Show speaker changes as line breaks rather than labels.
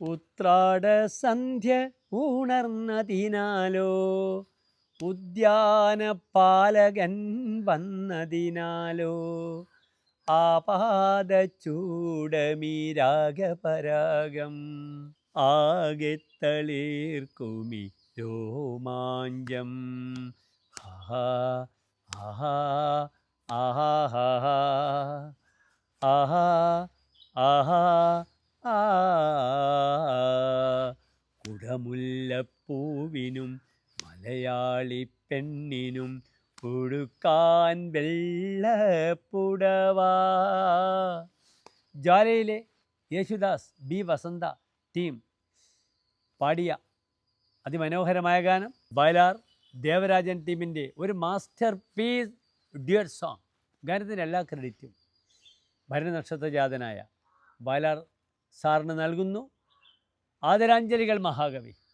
ഉത്രാട സന്ധ്യ ഉണർന്നതിനാലോ ഉദ്യാനപാലകൻ വന്നതിനാലോ ആപാദചൂടമീരാഗപരാഗം ആകെ തളിർക്കുമി രോമാഞ്ചം. ആഹാ ആഹാ ആഹാ ആഹാ ആഹാ ആ കുടമുല്ലപ്പൂവിനും മലയാളി പെണ്ണിനും ഉടുക്കാൻ വെള്ളപ്പുടവ. ജ്വാലയിലെ യേശുദാസ്, ബി വസന്ത ടീം പാടിയ അതിമനോഹരമായ ഗാനം. വയലാർ ദേവരാജൻ ടീമിൻ്റെ ഒരു മാസ്റ്റർ പീസ് ഡ്യുവറ്റ് സോങ്. ഗാനത്തിൻ്റെ എല്ലാ ക്രെഡിറ്റും ഭരണനക്ഷത്രജാതനായ വയലാർ സാറിന് നൽകുന്നു. ആദരാഞ്ജലികൾ മഹാകവി.